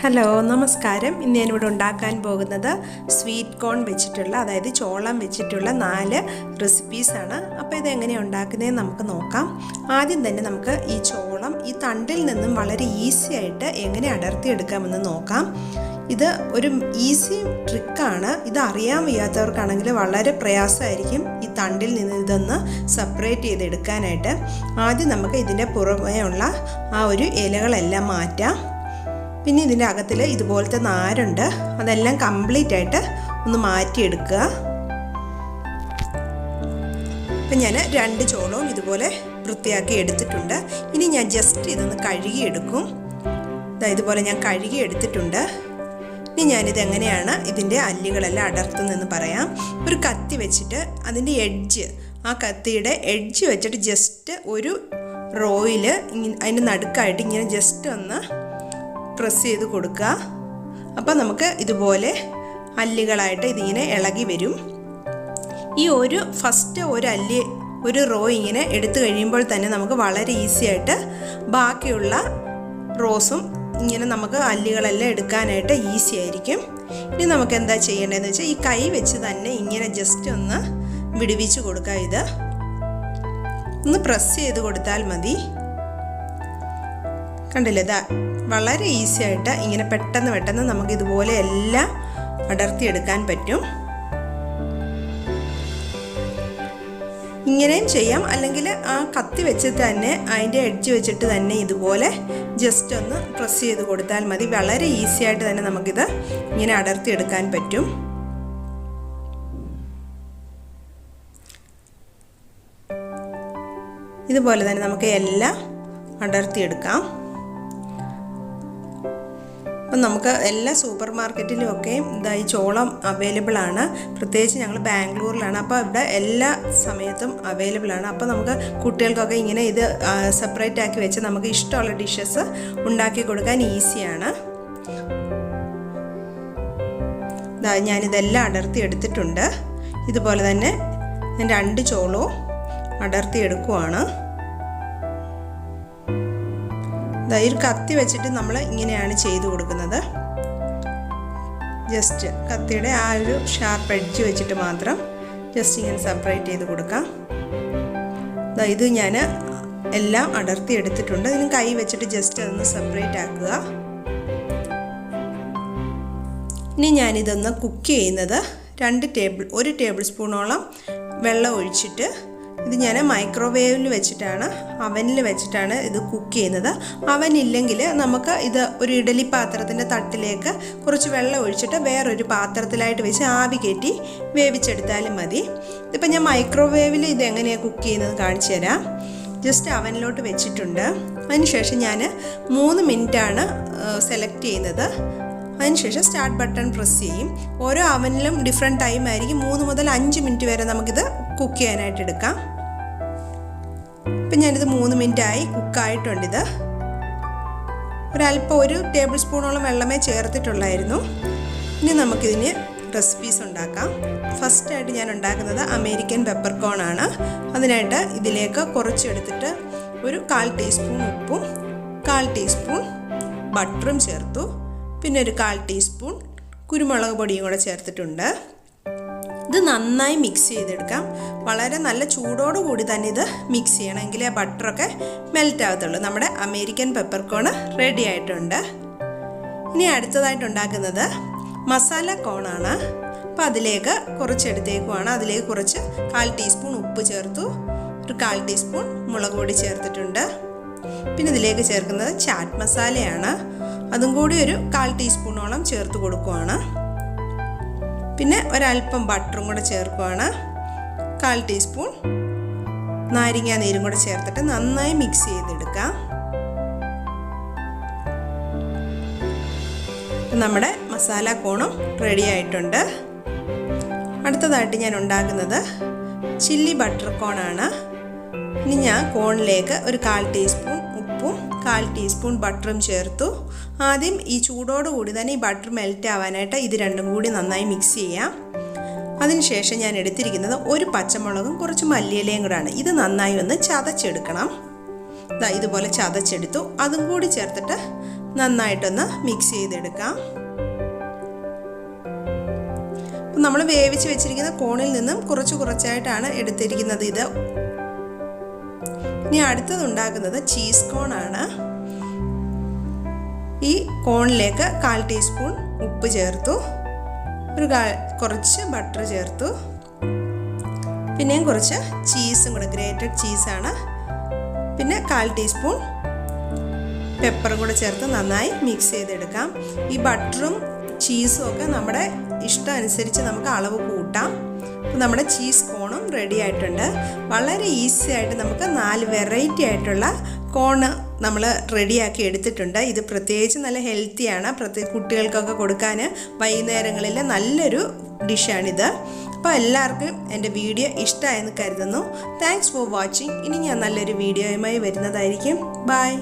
Hello നമസ്കാരം. ഇന്ന് ഞാനിവിടെ ഉണ്ടാക്കാൻ പോകുന്നത് സ്വീറ്റ് കോൺ വെച്ചിട്ടുള്ള, അതായത് ചോളം വെച്ചിട്ടുള്ള 4 റെസിപ്പീസാണ്. അപ്പോൾ ഇതെങ്ങനെയാണ് ഉണ്ടാക്കുന്നതെന്ന് നമുക്ക് നോക്കാം. ആദ്യം തന്നെ നമുക്ക് ഈ ചോളം ഈ തണ്ടിൽ നിന്നും വളരെ ഈസി ആയിട്ട് എങ്ങനെ അടർത്തിയെടുക്കാമെന്ന് നോക്കാം. ഇത് ഒരു ഈസി ട്രിക്കാണ്. ഇത് അറിയാൻ വയ്യാത്തവർക്കാണെങ്കിൽ വളരെ പ്രയാസമായിരിക്കും ഈ തണ്ടിൽ നിന്ന് ഇതൊന്ന് സെപ്പറേറ്റ് ചെയ്തെടുക്കാനായിട്ട്. ആദ്യം നമുക്ക് ഇതിൻ്റെ പുറമേയുള്ള ആ ഒരു ഇലകളെല്ലാം മാറ്റാം. പിന്നെ ഇതിൻ്റെ അകത്തിൽ ഇതുപോലത്തെ നാരുണ്ട്, അതെല്ലാം കംപ്ലീറ്റ് ആയിട്ട് ഒന്ന് മാറ്റിയെടുക്കുക. അപ്പം ഞാൻ 2 ചോളവും ഇതുപോലെ വൃത്തിയാക്കി എടുത്തിട്ടുണ്ട്. ഇനി ഞാൻ ജസ്റ്റ് ഇതൊന്ന് കഴുകിയെടുക്കും. ഇതുപോലെ ഞാൻ കഴുകി എടുത്തിട്ടുണ്ട്. ഇനി ഞാനിത് എങ്ങനെയാണ് ഇതിൻ്റെ അല്ലികളെല്ലാം അടർത്തുന്നതെന്ന് പറയാം. ഒരു കത്തി വെച്ചിട്ട് അതിൻ്റെ എഡ്ജ്, ആ കത്തിയുടെ എഡ്ജ് വെച്ചിട്ട് ജസ്റ്റ് ഒരു റോയിൽ അതിൻ്റെ നടുക്കായിട്ട് ഇങ്ങനെ ജസ്റ്റ് ഒന്ന് പ്രസ് ചെയ്ത് കൊടുക്കുക. അപ്പോൾ നമുക്ക് ഇതുപോലെ അല്ലികളായിട്ട് ഇതിങ്ങനെ ഇളകി വരും. ഈ ഫസ്റ്റ് ഒരു റോ ഇങ്ങനെ എടുത്തു കഴിയുമ്പോൾ തന്നെ നമുക്ക് വളരെ ഈസി ആയിട്ട് ബാക്കിയുള്ള റോസും ഇങ്ങനെ നമുക്ക് അല്ലികളെല്ലാം എടുക്കാനായിട്ട് ഈസി ആയിരിക്കും. ഇനി നമുക്ക് എന്താ ചെയ്യേണ്ടതെന്ന് വെച്ചാൽ ഈ കൈ വെച്ച് തന്നെ ഇങ്ങനെ ജസ്റ്റ് ഒന്ന് വിടുവിച്ച് കൊടുക്കുക. ഇത് ഒന്ന് പ്രസ് ചെയ്ത് കൊടുത്താൽ മതി. കണ്ടില്ലേ, ഇതാ വളരെ ഈസി ആയിട്ട് ഇങ്ങനെ പെട്ടെന്ന് നമുക്ക് ഇതുപോലെ എല്ലാം അടർത്തിയെടുക്കാൻ പറ്റും. ഇങ്ങനെയും ചെയ്യാം, അല്ലെങ്കിൽ ആ കത്തി വെച്ചിട്ട് തന്നെ അതിൻ്റെ എഡ്ജ് വെച്ചിട്ട് തന്നെ ഇതുപോലെ ജസ്റ്റ് ഒന്ന് പ്രസ് ചെയ്ത് കൊടുത്താൽ മതി. വളരെ ഈസി ആയിട്ട് തന്നെ നമുക്കിത് ഇങ്ങനെ അടർത്തിയെടുക്കാൻ പറ്റും. ഇതുപോലെ തന്നെ നമുക്ക് എല്ലാം അടർത്തിയെടുക്കാം. അപ്പം നമുക്ക് എല്ലാ സൂപ്പർ മാർക്കറ്റിലും ഒക്കെ ഈ ചോളം അവൈലബിൾ ആണ്. പ്രത്യേകിച്ച് ഞങ്ങൾ ബാംഗ്ലൂരിലാണ്, അപ്പോൾ ഇവിടെ എല്ലാ സമയത്തും അവൈലബിൾ ആണ്. അപ്പോൾ നമുക്ക് കുട്ടികൾക്കൊക്കെ ഇങ്ങനെ ഇത് സെപ്പറേറ്റ് ആക്കി വെച്ച് നമുക്ക് ഇഷ്ടമുള്ള ഡിഷസ് ഉണ്ടാക്കി കൊടുക്കാൻ ഈസിയാണ്. ഞാനിതെല്ലാം അടർത്തി എടുത്തിട്ടുണ്ട്. ഇതുപോലെ തന്നെ ഞാൻ 2 ചോളവും അടർത്തി എടുക്കുവാണ്. ഒരു കത്തി വെച്ചിട്ട് നമ്മൾ ഇങ്ങനെയാണ് ചെയ്ത് കൊടുക്കുന്നത്. ജസ്റ്റ് കത്തിയുടെ ആ ഒരു ഷാർപ്പ് എഡ്ജ് വെച്ചിട്ട് മാത്രം ജസ്റ്റ് ഇങ്ങനെ സെപ്പറേറ്റ് ചെയ്ത് കൊടുക്കാം. ഇത് ഞാൻ എല്ലാം അടർത്തി എടുത്തിട്ടുണ്ട്. ഇതിന് കൈ വെച്ചിട്ട് ജസ്റ്റ് അതൊന്ന് സെപ്പറേറ്റ് ആക്കുക. ഇനി ഞാനിതൊന്ന് കുക്ക് ചെയ്യുന്നത് 1 ടേബിൾ സ്പൂണോളം വെള്ളം ഒഴിച്ചിട്ട് ഇത് ഞാൻ മൈക്രോവേവിൽ വെച്ചിട്ടാണ്, അവനിൽ വെച്ചിട്ടാണ് ഇത് കുക്ക് ചെയ്യുന്നത്. അവനില്ലെങ്കിൽ നമുക്ക് ഇത് ഒരു ഇഡലി പാത്രത്തിൻ്റെ തട്ടിലേക്ക് കുറച്ച് വെള്ളം ഒഴിച്ചിട്ട് വേറൊരു പാത്രത്തിലായിട്ട് വെച്ച് ആവി കയറ്റി വേവിച്ചെടുത്താലും മതി. ഇതിപ്പോൾ ഞാൻ മൈക്രോവേവിൽ ഇത് എങ്ങനെയാണ് കുക്ക് ചെയ്യുന്നത് കാണിച്ചു തരാം. ജസ്റ്റ് അവനിലോട്ട് വെച്ചിട്ടുണ്ട്. അതിനുശേഷം ഞാൻ 3 മിനിറ്റാണ് സെലക്ട് ചെയ്യുന്നത്. അതിനുശേഷം സ്റ്റാർട്ട് ബട്ടൺ പ്രസ് ചെയ്യും. ഓരോ അവനിലും ഡിഫറെൻറ്റ് ടൈം ആയിരിക്കും. 3 മുതൽ 5 മിനിറ്റ് വരെ നമുക്കിത് കുക്ക് ചെയ്യാനായിട്ട് എടുക്കാം. ഇപ്പം ഞാനിത് 3 മിനിറ്റായി കുക്കായിട്ടുണ്ട്. ഇത് ഒരല്പം 1 ടേബിൾ സ്പൂണോളം വെള്ളമേ ചേർത്തിട്ടുള്ളായിരുന്നു. ഇനി നമുക്കിതിന് റെസിപ്പീസ് ഉണ്ടാക്കാം. ഫസ്റ്റായിട്ട് ഞാൻ ഉണ്ടാക്കുന്നത് അമേരിക്കൻ പെപ്പർ ആണ്. അതിനായിട്ട് ഇതിലേക്ക് കുറച്ചെടുത്തിട്ട് ഒരു 1/4 ടീസ്പൂൺ ഉപ്പും 1/4 ടീസ്പൂൺ ബട്ടറും ചേർത്തു. പിന്നെ ഒരു 1/4 ടീസ്പൂൺ കുരുമുളക് പൊടിയും കൂടെ ചേർത്തിട്ടുണ്ട്. ഇത് നന്നായി മിക്സ് ചെയ്തെടുക്കാം. വളരെ നല്ല ചൂടോടുകൂടി തന്നെ ഇത് മിക്സ് ചെയ്യണം, എങ്കിലേ ബട്ടറൊക്കെ മെൽറ്റ് ആകത്തുള്ളൂ. നമ്മുടെ അമേരിക്കൻ പെപ്പർ റെഡി ആയിട്ടുണ്ട്. ഇനി അടുത്തതായിട്ട് ഉണ്ടാക്കുന്നത് മസാല കോണാണ്. അപ്പോൾ അതിലേക്ക് കുറച്ചെടുത്തേക്കുവാണ്. അതിലേക്ക് കുറച്ച് 1/4 ടീസ്പൂൺ ഉപ്പ് ചേർത്തു, ഒരു 1/4 ടീസ്പൂൺ മുളക് പൊടി ചേർത്തിട്ടുണ്ട്. പിന്നെ ഇതിലേക്ക് ചേർക്കുന്നത് ചാറ്റ് മസാലയാണ്. അതും കൂടി ഒരു 1/4 ടീസ്പൂണോളം ചേർത്ത് കൊടുക്കുവാണ്. പിന്നെ ഒരല്പം ബട്ടറും കൂടെ ചേർക്കുവാണ്. 1/4 ടീസ്പൂൺ നാരങ്ങ നീരും കൂടെ ചേർത്തിട്ട് നന്നായി മിക്സ് ചെയ്തെടുക്കാം. നമ്മുടെ മസാല കോണും റെഡി ആയിട്ടുണ്ട്. അടുത്തതായിട്ട് ഞാൻ ഉണ്ടാക്കുന്നത് ചില്ലി ബട്ടർ കോണാണ്. ഇനി ഞാൻ കോണിലേക്ക് ഒരു 1/4 ടീസ്പൂൺ ഉപ്പും 1/4 ടീസ്പൂൺ ബട്ടറും ചേർത്തു. ആദ്യം ഈ ചൂടോടുകൂടി തന്നെ ഈ ബട്ടർ മെൽറ്റ് ആവാനായിട്ട് ഇത് രണ്ടും കൂടി നന്നായി മിക്സ് ചെയ്യാം. അതിനുശേഷം ഞാൻ എടുത്തിരിക്കുന്നത് ഒരു പച്ചമുളകും കുറച്ച് മല്ലിയിലയും കൂടാണ്. ഇത് നന്നായി ഒന്ന് ചതച്ചെടുക്കണം. ഇതുപോലെ ചതച്ചെടുത്തു. അതും കൂടി ചേർത്തിട്ട് നന്നായിട്ടൊന്ന് മിക്സ് ചെയ്തെടുക്കാം. അപ്പം നമ്മൾ വേവിച്ച് വെച്ചിരിക്കുന്ന കോണിൽ നിന്നും കുറച്ചായിട്ടാണ് എടുത്തിരിക്കുന്നത് ഇത്. ഇനി അടുത്തത് ഉണ്ടാക്കുന്നത് ചീസ് കോണാണ്. ഈ കോണിലേക്ക് 1/4 ടീസ്പൂൺ ഉപ്പ് ചേർത്തു, കുറച്ച് ബട്ടർ ചേർത്തു, പിന്നെയും കുറച്ച് ചീസും കൂടെ, ഗ്രേറ്റഡ് ചീസാണ്. പിന്നെ 1/4 ടീസ്പൂൺ പെപ്പറും കൂടെ ചേർത്ത് നന്നായി മിക്സ് ചെയ്തെടുക്കാം. ഈ ബട്ടറും ചീസും ഒക്കെ നമ്മുടെ ഇഷ്ടം അനുസരിച്ച് നമുക്ക് അളവ് കൂട്ടാം. അപ്പോൾ നമ്മുടെ ചീസ് കോണും റെഡി ആയിട്ടുണ്ട്. വളരെ ഈസി ആയിട്ട് നമുക്ക് 4 വെറൈറ്റി ആയിട്ടുള്ള കോണ് നമ്മൾ റെഡിയാക്കി എടുത്തിട്ടുണ്ട്. ഇത് പ്രത്യേകിച്ച് നല്ല ഹെൽത്തിയാണ്, കുട്ടികൾക്കൊക്കെ കൊടുക്കാൻ വൈകുന്നേരങ്ങളിൽ നല്ലൊരു ഡിഷാണിത്. അപ്പോൾ എല്ലാവർക്കും എൻ്റെ വീഡിയോ ഇഷ്ടമായെന്ന് കരുതുന്നു. Thanks for watching. ഇനി ഞാൻ നല്ലൊരു വീഡിയോയുമായി വരുന്നതായിരിക്കും. ബൈ.